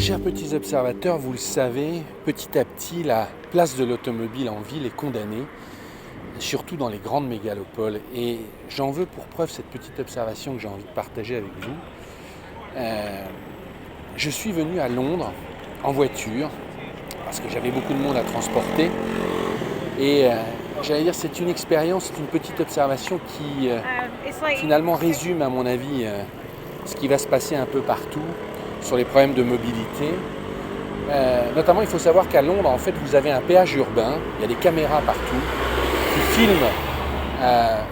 Chers petits observateurs, vous le savez, petit à petit, la place de l'automobile en ville est condamnée, surtout dans les grandes mégalopoles. Et j'en veux pour preuve cette petite observation que j'ai envie de partager avec vous. Je suis venu à Londres en voiture, parce que j'avais beaucoup de monde à transporter. Et j'allais dire, c'est une expérience, c'est une petite observation qui finalement résume, à mon avis, ce qui va se passer un peu partout sur les problèmes de mobilité. Notamment, il faut savoir qu'à Londres, en fait, vous avez un péage urbain, il y a des caméras partout qui filment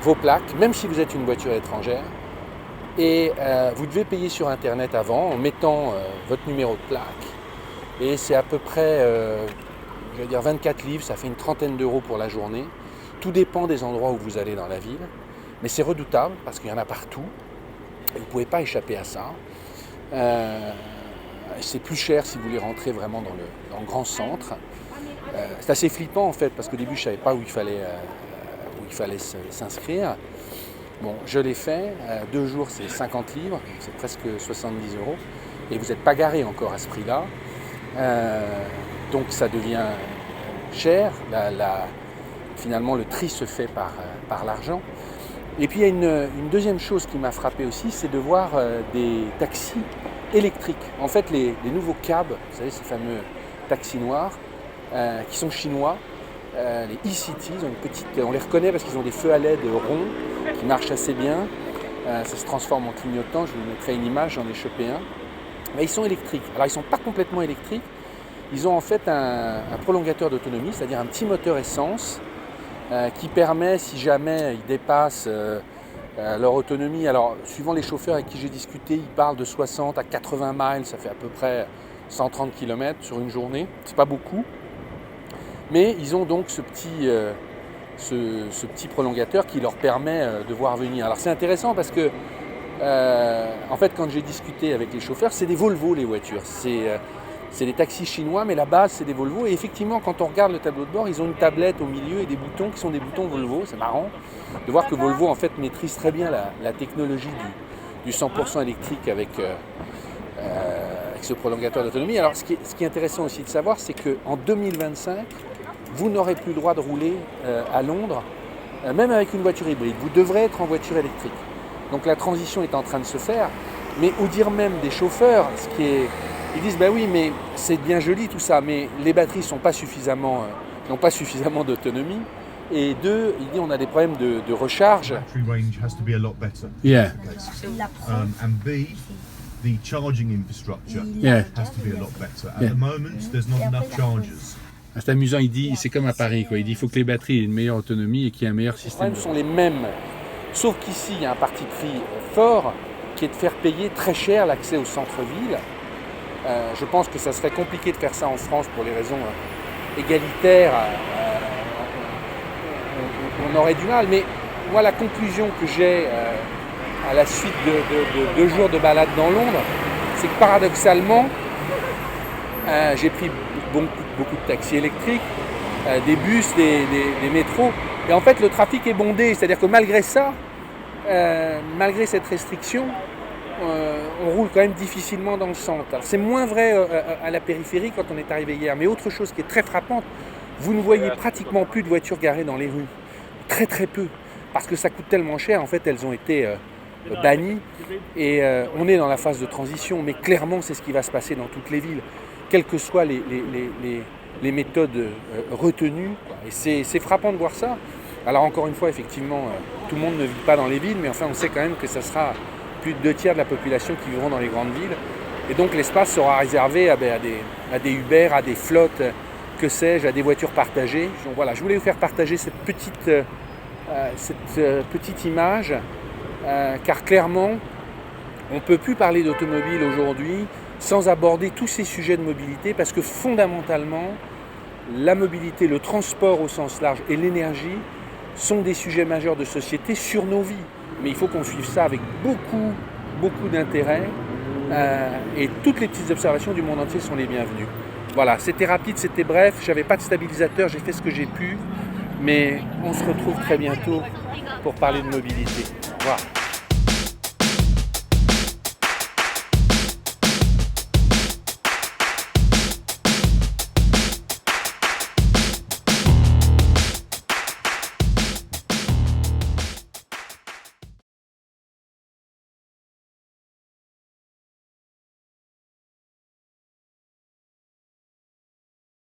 vos plaques, même si vous êtes une voiture étrangère. Et vous devez payer sur Internet avant, en mettant votre numéro de plaque. Et c'est à peu près, je vais dire 24 livres, ça fait une trentaine d'euros pour la journée. Tout dépend des endroits où vous allez dans la ville. Mais c'est redoutable, parce qu'il y en a partout. Et vous ne pouvez pas échapper à ça. C'est plus cher si vous voulez rentrer vraiment dans le grand centre. C'est assez flippant en fait, parce qu'au début je ne savais pas où il fallait s'inscrire. Bon, je l'ai fait, 2 jours c'est 50 livres, c'est presque 70 euros, et vous n'êtes pas garé encore à ce prix-là. Donc ça devient cher, finalement le tri se fait par l'argent. Et puis il y a une deuxième chose qui m'a frappé aussi, c'est de voir des taxis électriques. En fait, les nouveaux cabs, vous savez, ces fameux taxis noirs, qui sont chinois, les e-City, on les reconnaît parce qu'ils ont des feux à LED ronds qui marchent assez bien. Ça se transforme en clignotant, je vous mettrai une image, j'en ai chopé un. Mais ils sont électriques. Alors ils ne sont pas complètement électriques, ils ont en fait un prolongateur d'autonomie, c'est-à-dire un petit moteur essence, qui permet, si jamais ils dépassent leur autonomie, alors suivant les chauffeurs avec qui j'ai discuté, ils parlent de 60 à 80 miles, ça fait à peu près 130 km sur une journée, c'est pas beaucoup, mais ils ont donc ce petit prolongateur qui leur permet de voir venir. Alors c'est intéressant parce que, en fait, quand j'ai discuté avec les chauffeurs, c'est des Volvo les voitures, c'est des taxis chinois, mais la base c'est des Volvo. Et effectivement, quand on regarde le tableau de bord, ils ont une tablette au milieu et des boutons qui sont des boutons Volvo. C'est marrant de voir que Volvo en fait maîtrise très bien la technologie du 100% électrique avec ce prolongateur d'autonomie. Alors ce qui est intéressant aussi de savoir, c'est qu'en 2025, vous n'aurez plus le droit de rouler à Londres, même avec une voiture hybride. Vous devrez être en voiture électrique. Donc la transition est en train de se faire, mais au dire même des chauffeurs, ils disent, oui, mais c'est bien joli tout ça, mais les batteries n'ont pas suffisamment d'autonomie. Et deux, il dit, on a des problèmes de recharge. Battery range has to be a lot better. Yeah. And B, the charging infrastructure Yeah. has to be a lot better. At Yeah. the moment, there's not enough chargers. C'est amusant, il dit, c'est comme à Paris, quoi. Il dit, il faut que les batteries aient une meilleure autonomie et qu'il y ait un meilleur système. Les problèmes sont les mêmes, sauf qu'ici, il y a un parti pris fort qui est de faire payer très cher l'accès au centre-ville. Je pense que ça serait compliqué de faire ça en France pour les raisons égalitaires. On aurait du mal, mais moi la conclusion que j'ai à la suite de 2 jours de balade dans Londres, c'est que paradoxalement, j'ai pris beaucoup de taxis électriques, des bus, des métros, et en fait le trafic est bondé, c'est-à-dire que malgré ça, malgré cette restriction, on roule quand même difficilement dans le centre. Alors, c'est moins vrai à la périphérie quand on est arrivé hier, mais autre chose qui est très frappante, vous ne voyez pratiquement plus de voitures garées dans les rues. Très très peu, parce que ça coûte tellement cher, en fait elles ont été bannies, et on est dans la phase de transition, mais clairement c'est ce qui va se passer dans toutes les villes, quelles que soient les méthodes retenues, et c'est frappant de voir ça. Alors encore une fois, effectivement, tout le monde ne vit pas dans les villes, mais enfin on sait quand même que ça sera plus de 2 tiers de la population qui vivront dans les grandes villes. Et donc l'espace sera réservé à des Uber, à des flottes, que sais-je, à des voitures partagées. Donc voilà, je voulais vous faire partager cette petite image, car clairement, on ne peut plus parler d'automobile aujourd'hui sans aborder tous ces sujets de mobilité, parce que fondamentalement, la mobilité, le transport au sens large et l'énergie sont des sujets majeurs de société sur nos vies. Mais il faut qu'on suive ça avec beaucoup d'intérêt, et toutes les petites observations du monde entier sont les bienvenues. Voilà, c'était rapide, c'était bref, j'avais pas de stabilisateur, j'ai fait ce que j'ai pu, mais on se retrouve très bientôt pour parler de mobilité. Voilà.